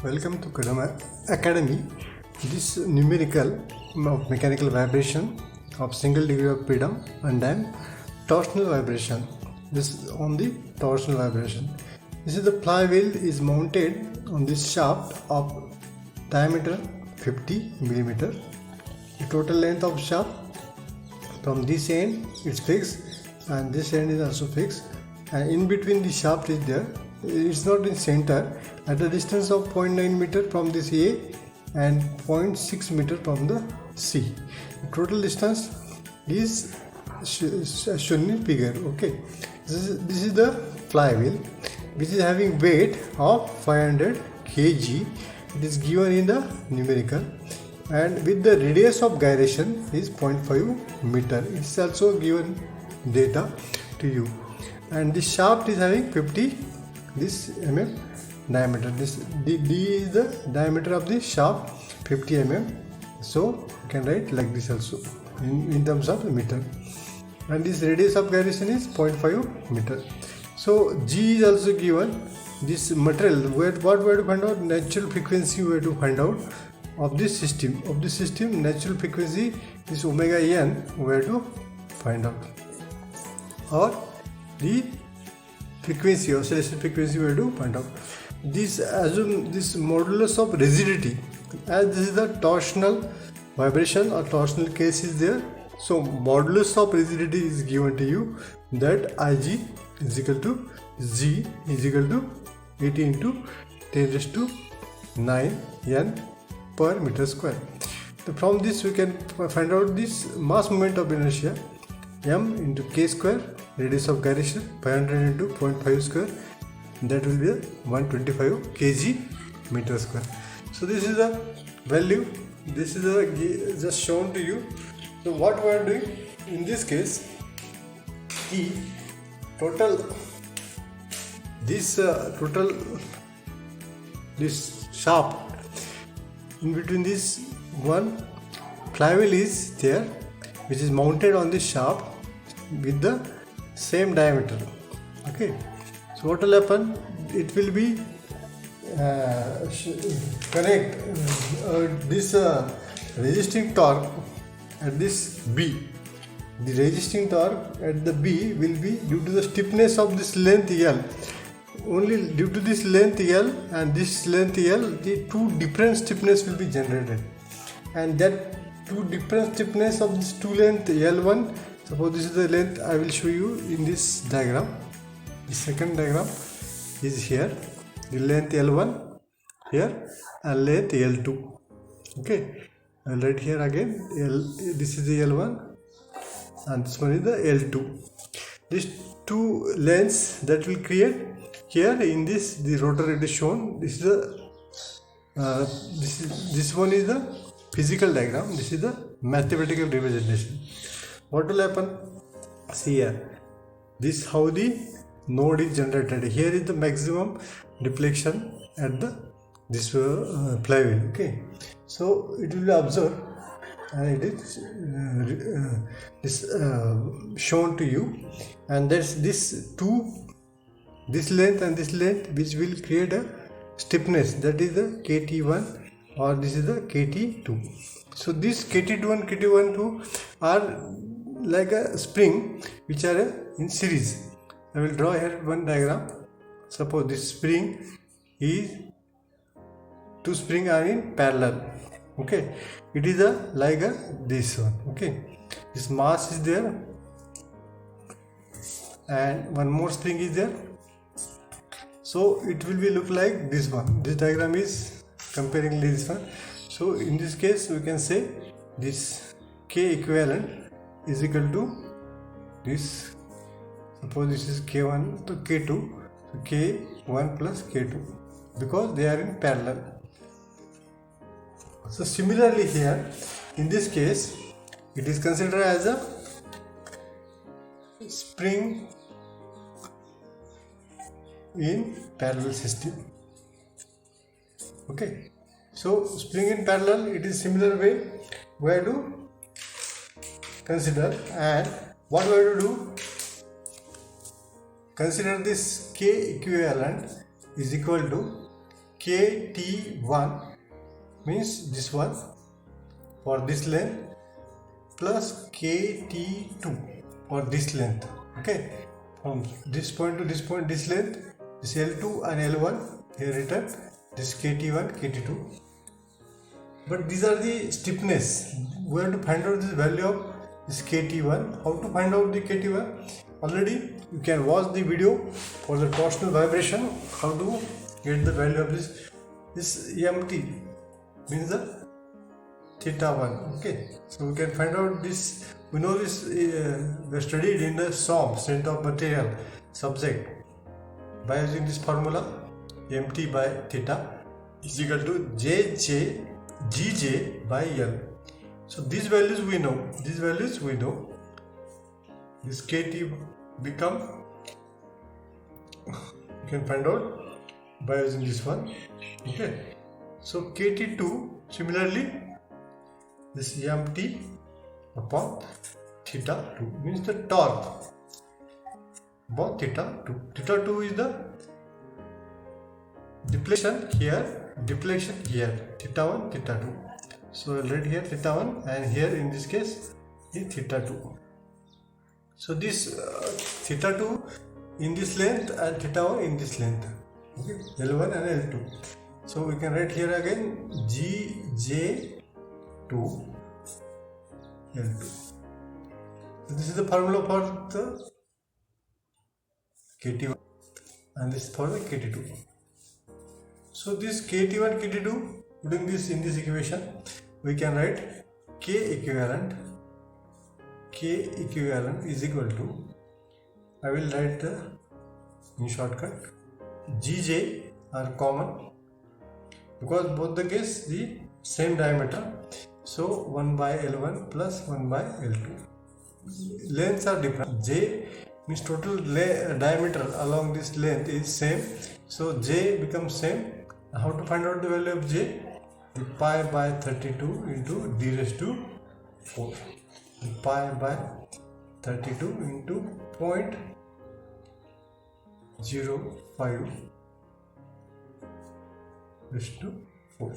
Welcome to Kadama Academy. This numerical of mechanical vibration of single degree of freedom and then torsional vibration. This is on the torsional vibration. This is the flywheel is mounted on this shaft of diameter 50 millimeter. The total length of shaft from this end is fixed and this end is also fixed, and in between the shaft is there. It's not in center, at a distance of 0.9 meter from this A and 0.6 meter from the C. The total distance is shown in figure. Okay, this is the flywheel which is having weight of 500 kg. It is given in the numerical, and with the radius of gyration is 0.5 meter. It is also given data to you, and the shaft is having 50 this mm diameter. This D is the diameter of the shaft, 50 mm. So you can write like this also in terms of meter, and this radius of gyration is 0.5 meter. So G is also given. This material, what we have to find out? Natural frequency we have to find out of this system. Of this system, natural frequency is omega n we have to find out, or the frequency, oscillation frequency we have to find out. This assume this modulus of rigidity, as this is the torsional vibration or torsional case is there. So modulus of rigidity is given to you, that Ig is equal to G is equal to 80 into 10 raised to 9 n per meter square. So from this we can find out this mass moment of inertia, m into k square, radius of gyration 500 into 0.5 square, that will be 125 kg meter square. So this is the value, this is just shown to you. So what we are doing in this case, the total this shaft, in between this one flywheel is there which is mounted on this shaft with the same diameter. Okay, so what will happen, it will be connect this resisting torque at this B. The resisting torque at the B will be due to the stiffness of this length L. Only due to this length L and this length L, the two different stiffness will be generated, and that two different stiffness of this two length L1. Suppose this is the length I will show you in this diagram. The second diagram is here. The length L1 here and length L2. Okay, I will write here again. This is the L1 and this one is the L2. These two lengths that will create here in this, the rotor it is shown. This is the this one is the physical diagram. This is the mathematical representation. What will happen? See here, this how the node is generated. Here is the maximum deflection at the this flywheel. Okay, so it will be observed and it is shown to you, and that's this length and this length which will create a stiffness, that is the KT1 or this is the KT2. So this KT2 and KT2 are like a spring which are in series. I will draw here one diagram. Suppose this spring is, two springs are in parallel. Okay, it is like this one. Okay, this mass is there and one more spring is there. So it will be look like this one. This diagram is comparing this one. So in this case we can say this K equivalent is equal to this. Suppose this is K1 to K2, so K1 plus K2, because they are in parallel. So similarly here, in this case, it is considered as a spring in parallel system. Okay, so spring in parallel, it is similar way we have to consider, and what we have to do, consider this K equivalent is equal to KT1 means this one for this length plus KT2 for this length. Okay, from this point to this point, this length, this L2 and L1 here written, this KT1, KT2. But these are the stiffness. We have to find out this value of this KT1. How to find out the KT1? Already you can watch the video for the torsional vibration. How to get the value of this EMT means the theta1. Okay, so we can find out this. We know this we studied in the SOM, strength of material subject, by using this formula mt by theta is equal to GJ by L. So these values we know. This KT become, you can find out by using this one. Okay, so KT2 similarly this EMT upon theta2 means the torque about theta2. Theta2 is the deflection here, theta1, theta2. So I'll write here theta1 and here in this case is theta2. So this theta2 in this length and theta1 in this length. Okay, L1 and L2. So we can write here again GJ2 L2. So this is the formula for the KT1 and this for the KT2. So this KT1, KT2, putting this in this equation, we can write K equivalent is equal to, I will write the in shortcut, GJ are common because both the case the same diameter. So 1 by L1 plus 1 by L2. Lengths are different. J means total diameter along this length is same. So J becomes same. How to find out the value of J? The pi by 32 into d raised to 4. The pi by 32 into 0.05 raised to 4.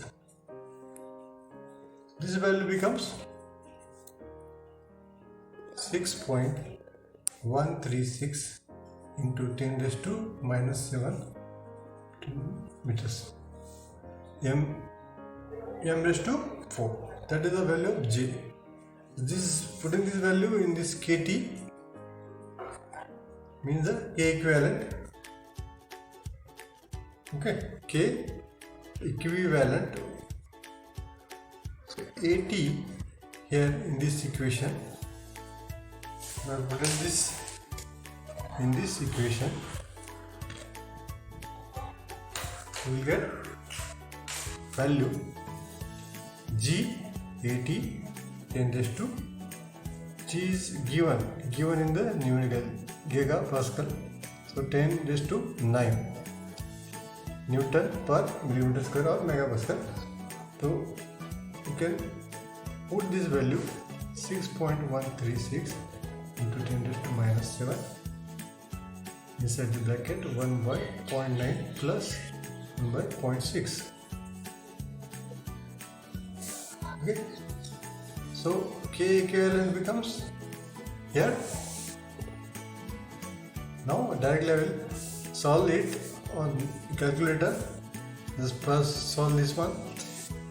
This value becomes 6.136 into 10 raised to minus 7 meters. M raised to 4. That is the value of J. This putting this value in this KT means the K equivalent. Okay, K equivalent. So AT here in this equation. We are putting this in this equation. We will get value G AT 10 raised to, G is given in the numerical gigapascal. So 10 raised to 9 Newton per millimeter square or megapascal. So you can put this value 6.136 into 10 raised to minus 7 inside the bracket, 1 by 0.9 plus 1 by 0.6. Okay, so K equivalent becomes here. Now directly I will solve it on calculator. Just first solve this one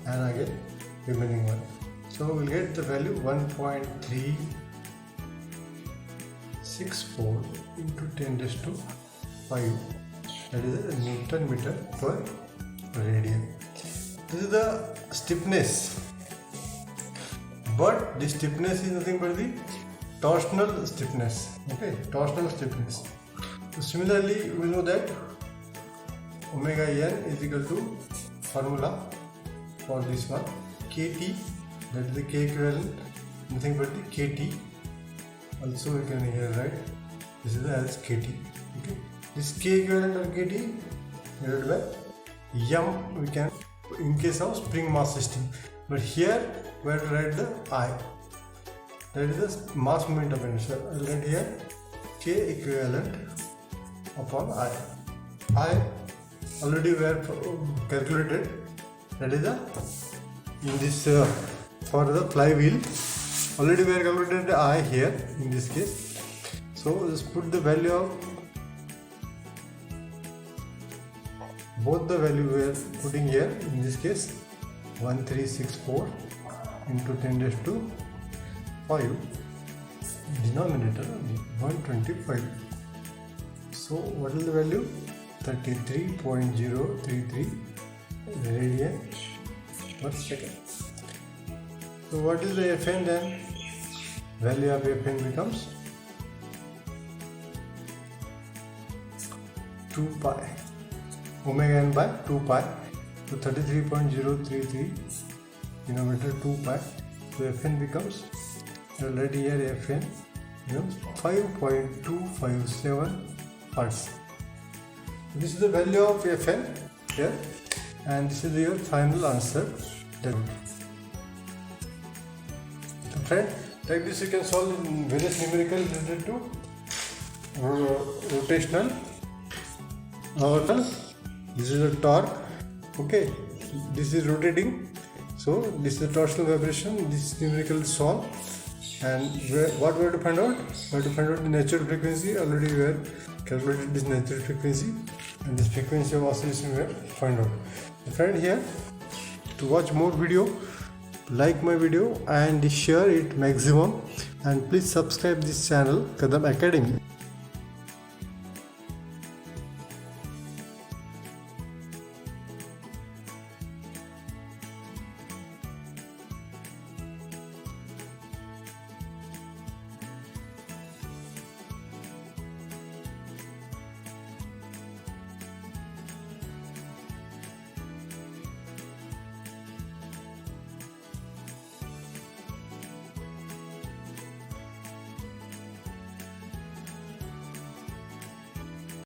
and again remaining one. So we'll get the value 1.364 into 10 raised to 5. That is a Newton meter per radian. This is the stiffness. But this stiffness is nothing but the torsional stiffness. Okay, torsional stiffness. So similarly, we know that omega n is equal to formula for this one KT, that is the K equivalent, nothing but the KT. Also we can here write this is as KT. Okay, this K equivalent or KT divided by m we can in case of spring mass system. But here we have to write the I, that is the mass moment of inertia. I will write here K equivalent upon I already we have calculated. That is the in this for the flywheel already we have calculated I here in this case. So just put the value of both the value we are putting here in this case 1364 into 10 raised to 5, denominator 125. So what is the value? 33.033 radian per second. So what is the Fn then? Value of Fn becomes 2 pi omega n by 2 pi. So 33.033 denominator 2 pi. So Fn becomes already here Fn becomes 5.257 hertz. This is the value of Fn here, and this is your final answer. So friend, like this you can solve various numerical related to rotational order. This is the torque. Okay, this is rotating. So this is the torsional vibration. This is numerical solve. And what we have to find out? We have to find out the natural frequency. Already we have calculated this natural frequency, and this frequency of oscillation we have find out. So friend, here to watch more video, like my video and share it maximum, and please subscribe this channel Kadam Academy.